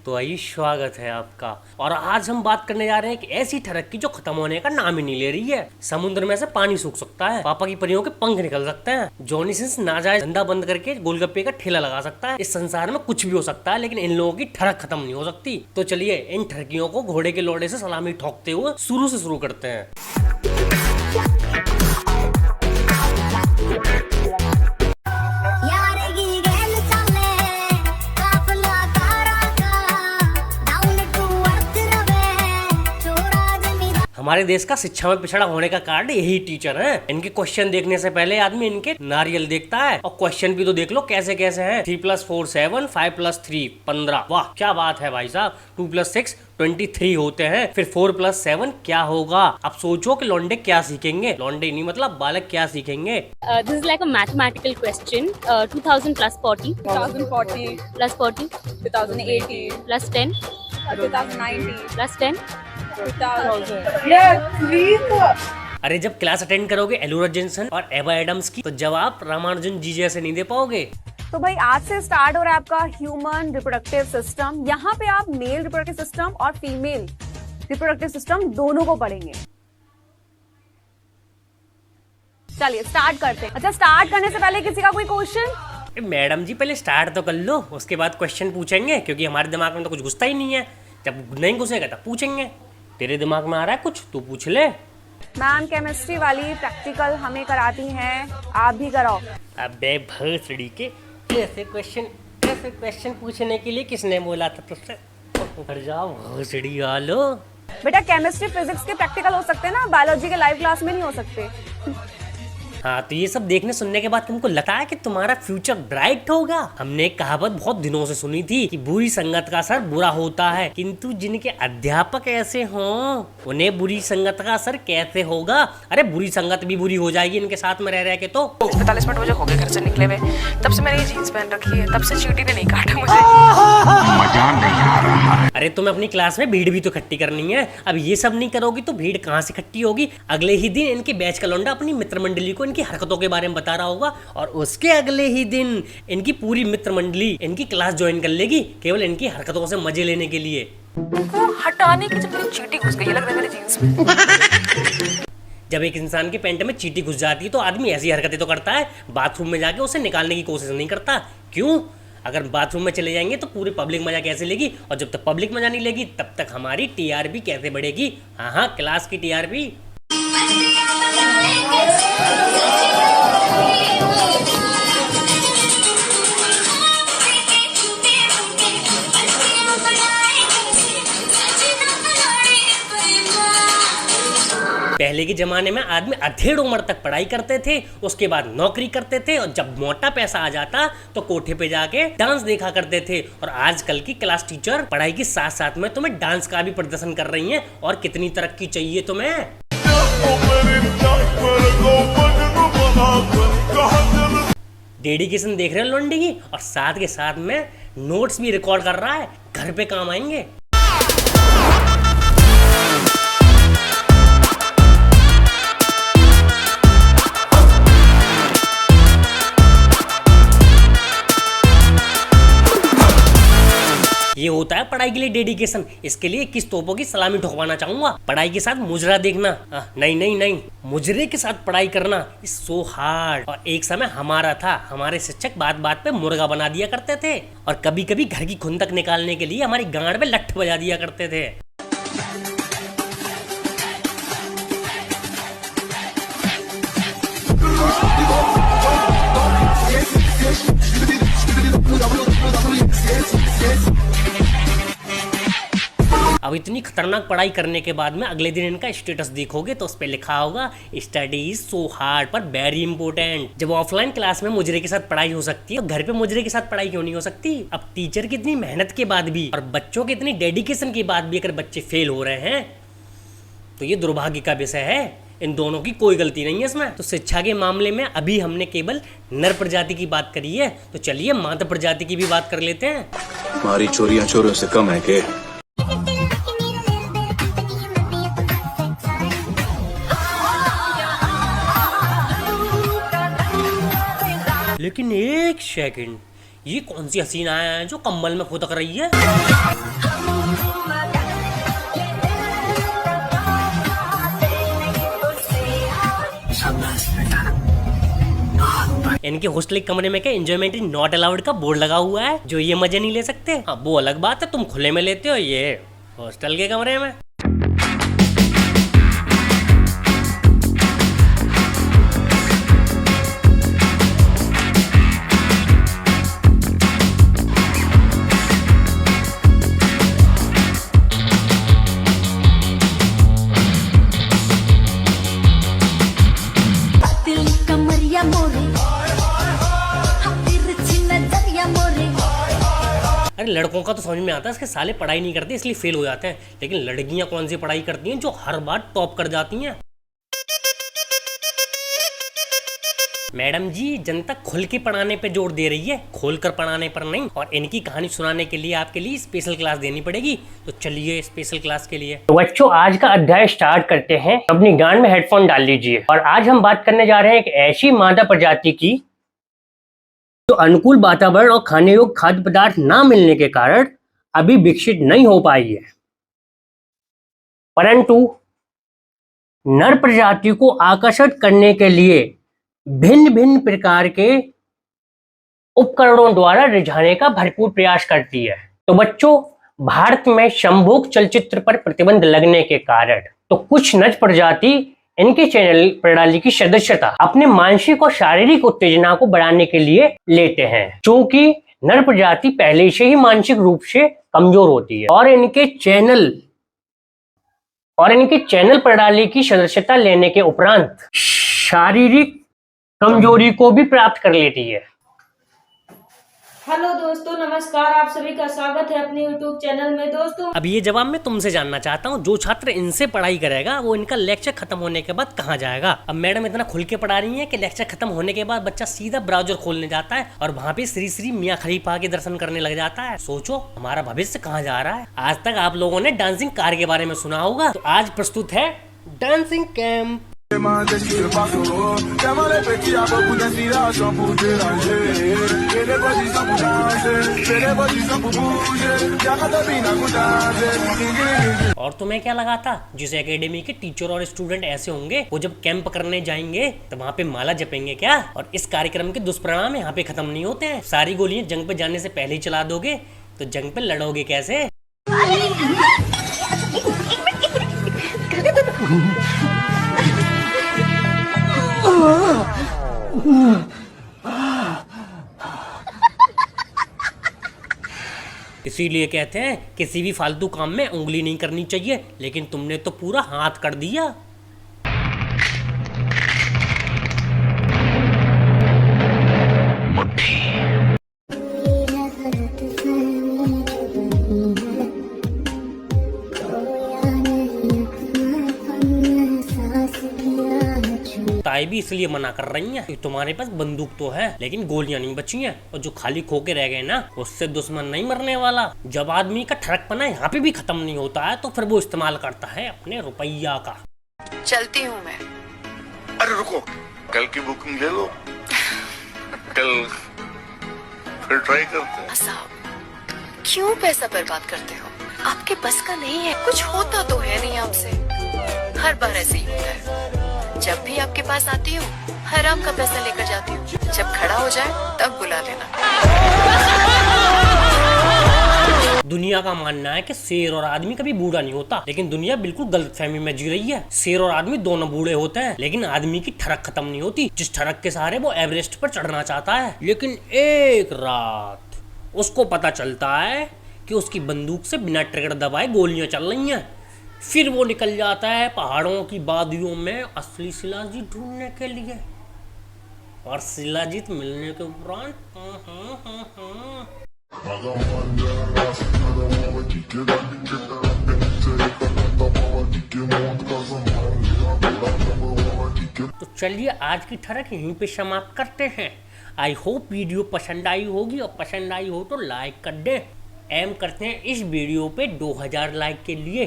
तो आइए, स्वागत है आपका। और आज हम बात करने जा रहे हैं एक ऐसी ठरक की जो खत्म होने का नाम ही नहीं ले रही है। समुद्र में से पानी सूख सकता है, पापा की परियों के पंख निकल सकते हैं, जॉनी सिंस नाजायज धंधा बंद करके गोलगप्पे का ठेला लगा सकता है। इस संसार में कुछ भी हो सकता है, लेकिन इन लोगों की ठरक खत्म नहीं हो सकती। तो चलिए इन ठरकियों को घोड़े के लोड़े से सलामी ठोकते हुए शुरू से शुरू करते हैं। हमारे देश का शिक्षा में पिछड़ा होने का कारण यही टीचर हैं। इनके क्वेश्चन देखने से पहले आदमी इनके नारियल देखता है, और क्वेश्चन भी तो देख लो कैसे कैसे हैं। 3+4 7, 5+3 15। वाह क्या बात है भाई साहब। 2+6 23 होते हैं। फिर 4+7 क्या होगा? अब सोचो कि लौंडे क्या सीखेंगे। लौंडे नहीं मतलब बालक क्या सीखेंगे। This is like a mathematical question. 2000 plus 40. 2040 Plus 40. 2080 Plus 10. 2090 Plus 10. 2000 अरे जब क्लास अटेंड करोगे एलोरा जेनसन और एवा एडम्स की, तो जवाब रामानुजन जी जैसे नहीं दे पाओगे। तो भाई आज से स्टार्ट हो रहा है आपका ह्यूमन रिप्रोडक्टिव सिस्टम। यहाँ पे आप मेल रिप्रोडक्टिव सिस्टम और फीमेल रिप्रोडक्टिव सिस्टम दोनों को पढ़ेंगे। चलिए स्टार्ट करते हैं। अच्छा, स्टार्ट करने से पहले किसी का कोई क्वेश्चन? मैडम जी पहले स्टार्ट तो कर लो, उसके बाद क्वेश्चन पूछेंगे, क्योंकि हमारे दिमाग में तो कुछ घुसता ही नहीं है। जब नहीं घुसेगा तब पूछेंगे। तेरे दिमाग में आ रहा है कुछ, तू पूछ ले। मैम केमिस्ट्री वाली प्रैक्टिकल हमें कराती हैं, आप भी कराओ। अबे भोसड़ी के, ऐसे क्वेश्चन पूछने के लिए किसने बोला था तुझसे? घर जाओ भोसड़ी वालो। बेटा केमिस्ट्री फिजिक्स के प्रैक्टिकल हो सकते हैं ना, बायोलॉजी के लाइव क्लास में नहीं हो सकते। हाँ, तो ये सब देखने सुनने के बाद तुमको लगता है कि तुम्हारा फ्यूचर ब्राइट होगा? हमने एक कहावत बहुत दिनों से सुनी थी कि बुरी संगत का असर बुरा होता है, किंतु जिनके अध्यापक ऐसे हों उन्हें बुरी संगत का असर कैसे होगा? अरे बुरी संगत भी बुरी हो जाएगी इनके साथ में रह के। तो 45 मिनट मुझे हो गए घर से निकले हुए, तब से मैंने ये जीन्स पहन रखी है, तब से चींटी ने नहीं काटा मुझे। मजा नहीं आ रहा है। अरे तुम्हें अपनी क्लास में भीड़ भी तो इकट्ठी करनी है। अब ये सब नहीं करोगी तो भीड़ कहाँ से इकट्ठी होगी? अगले ही दिन इनके बैच का लौंडा अपनी मित्र मंडली को इनकी हरकतों के बारे में बता रहा होगा, और उसके अगले ही दिन इनकी पूरी मित्र मंडली इनकी क्लास ज्वाइन कर लेगी, केवल इनकी हरकतों से मजे लेने के लिए। वो हटाने की जब मेरी चींटी घुस गई, लग रहा है मेरी जीन्स में। जब एक इंसान के पैंट में चींटी घुस जाती है तो आदमी ऐसी हरकतें तो करता है, बाथरूम में जाके उसे निकालने की कोशिश नहीं करता। क्यों? अगर बाथरूम में चले जाएंगे तो पूरी पब्लिक मजा कैसे लेगी, और जब तक पब्लिक मजा नहीं लेगी तब तक हमारी टीआरपी कैसे बढ़ेगी? हाँ, क्लास की टीआरपी। पहले के जमाने में आदमी अधेड़ उम्र तक पढ़ाई करते थे, उसके बाद नौकरी करते थे, और जब मोटा पैसा आ जाता तो कोठे पे जाके डांस देखा करते थे। और आजकल की क्लास टीचर पढ़ाई के साथ साथ में तुम्हें डांस का भी प्रदर्शन कर रही हैं। और कितनी तरक्की चाहिए तुम्हें? डेडिकेशन देख रहे हैं लौंडे की, और साथ के साथ में नोट्स भी रिकॉर्ड कर रहा है, घर पे काम आएंगे। ये होता है पढ़ाई के लिए डेडिकेशन। इसके लिए 21 तोपों की सलामी ठोकवाना चाहूंगा। पढ़ाई के साथ मुजरा देखना, नहीं, मुजरे के साथ पढ़ाई करना इज सो हार्ड। और एक समय हमारा था, हमारे शिक्षक बात बात पे मुर्गा बना दिया करते थे, और कभी कभी घर की खुंदक निकालने के लिए हमारी गांड पे लठ बजा दिया करते थे। अब इतनी खतरनाक पढ़ाई करने के बाद में अगले दिन इनका स्टेटस देखोगे तो उस पर लिखा होगा स्टडी इज सो हार्ड पर वेरी इंपॉर्टेंट। जब ऑफलाइन क्लास में मुजरे के साथ पढ़ाई हो सकती है, तो घर पे मुजरे के साथ पढ़ाई क्यों नहीं हो सकती? अब टीचर की इतनी मेहनत के बाद भी और बच्चों की इतनी डेडिकेशन के बाद भी अगर बच्चे फेल हो रहे हैं तो ये दुर्भाग्य का विषय है। इन दोनों की कोई गलती नहीं है इसमें। तो शिक्षा के मामले में अभी हमने केवल नर प्रजाति की बात करी है, तो चलिए मादा प्रजाति की भी बात कर लेते हैं। हमारी चोरियां चोरों से कम है के? लेकिन एक सेकंड, ये कौन सी हसीना है जो कम्बल में खुदक रही है? इनके हॉस्टल के कमरे में क्या एंजॉयमेंट इज नॉट अलाउड का बोर्ड लगा हुआ है, जो ये मजे नहीं ले सकते। हाँ वो अलग बात है, तुम खुले में लेते हो, ये हॉस्टल के कमरे में। अरे लड़कों का तो समझ में आता है, इसके साले पढ़ाई नहीं करते इसलिए फेल हो जाते हैं, लेकिन लड़कियां कौन सी पढ़ाई करती हैं जो हर बार टॉप कर जाती हैं। मैडम जी जनता खुल के पढ़ाने पे जोर दे रही है, खोल कर पढ़ाने पर नहीं। और इनकी कहानी सुनाने के लिए आपके लिए स्पेशल क्लास देनी पड़ेगी, तो चलिए स्पेशल क्लास के लिए। तो बच्चों आज का अध्याय स्टार्ट करते हैं। अपनी गांड में हेडफोन डाल लीजिए। और आज हम बात करने जा रहे हैं एक ऐसी मादा प्रजाति की जो अनुकूल वातावरण और खाने योग्य खाद्य पदार्थ ना मिलने के कारण अभी विकसित नहीं हो पाई है, परंतु नर प्रजाति को आकर्षित करने के लिए भिन्न भिन्न प्रकार के उपकरणों द्वारा रिझाने का भरपूर प्रयास करती है। तो बच्चों भारत में संभोग चलचित्र पर प्रतिबंध लगने के कारण तो कुछ नर प्रजाति इनके चैनल प्रणाली की सदस्यता अपने मानसिक और शारीरिक उत्तेजना को बढ़ाने के लिए लेते हैं, क्योंकि नर प्रजाति पहले से ही मानसिक रूप से कमजोर होती है और इनके चैनल प्रणाली की सदस्यता लेने के उपरांत शारीरिक कमजोरी को भी प्राप्त कर लेती है। हेलो दोस्तों, नमस्कार। आप सभी का स्वागत है अपने YouTube चैनल में। दोस्तों अब ये जवाब मैं तुमसे जानना चाहता हूँ, जो छात्र इनसे पढ़ाई करेगा वो इनका लेक्चर खत्म होने के बाद कहाँ जाएगा? अब मैडम इतना खुल के पढ़ा रही है कि लेक्चर खत्म होने के बाद बच्चा सीधा ब्राउजर खोलने जाता है और वहाँ पे श्री श्री मियाँ खलीफा के दर्शन करने लग जाता है। सोचो हमारा भविष्य कहाँ जा रहा है। आज तक आप लोगों ने डांसिंग कार के बारे में सुना होगा, तो आज प्रस्तुत है डांसिंग कैंप। और तुम्हें क्या लगा था जिस एकेडमी के टीचर और स्टूडेंट ऐसे होंगे वो जब कैंप करने जाएंगे तो वहाँ पे माला जपेंगे क्या? और इस कार्यक्रम के दुष्परिणाम यहाँ पे खत्म नहीं होते हैं। सारी गोलियां जंग पे जाने से पहले ही चला दोगे तो जंग पे लड़ोगे कैसे? इसीलिए कहते हैं किसी भी फालतू काम में उंगली नहीं करनी चाहिए, लेकिन तुमने तो पूरा हाथ कर दिया। ताई भी इसलिए मना कर रही हैं कि तुम्हारे पास बंदूक तो है लेकिन गोलियां नहीं बची हैं, और जो खाली खोके रह गए ना उससे दुश्मन नहीं मरने वाला। जब आदमी का ठरकपना यहाँ पे भी खत्म नहीं होता है तो फिर वो इस्तेमाल करता है अपने रुपया का। चलती हूँ मैं। अरे रुको, कल की बुकिंग ले लो, कल फिर ट्राई करते हैं। साहब क्यों पैसा बर्बाद करते हो? आपके बस का नहीं है, कुछ होता तो है नहीं आपसे। हर बार ऐसे ही होता है। जब भी आपके पास आती हूँ हराम का पैसा लेकर जाती हूँ, जब खड़ा हो जाए तब बुला लेना। दुनिया का मानना है कि शेर और आदमी कभी बूढ़ा नहीं होता, लेकिन दुनिया बिल्कुल गलतफहमी में जी रही है। शेर और आदमी दोनों बूढ़े होते हैं, लेकिन आदमी की ठरक खत्म नहीं होती। जिस ठरक के सहारे वो एवरेस्ट पर चढ़ना चाहता है, लेकिन एक रात उसको पता चलता है कि उसकी बंदूक से बिना ट्रिगर दबाए गोलियां चल रही हैं। फिर वो निकल जाता है पहाड़ों की वादियों में असली शिलाजीत ढूंढने के लिए, और शिलाजीत मिलने के उपरांत तो चलिए आज की ठरक यहीं पे समाप्त करते हैं। आई होप वीडियो पसंद आई होगी, और पसंद आई हो तो लाइक कर दें। एम करते हैं इस वीडियो पे 2000 लाइक के लिए।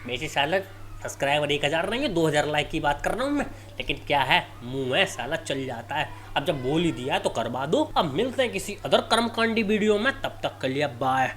वैसे साला सब्सक्राइबर 1000 नहीं है, 2000 लाइक की बात कर रहा हूँ मैं। लेकिन क्या है, मुंह है साला चल जाता है। अब जब बोल ही दिया तो करवा दो। अब मिलते हैं किसी अदर कर्मकांडी वीडियो में, तब तक के लिए बाय।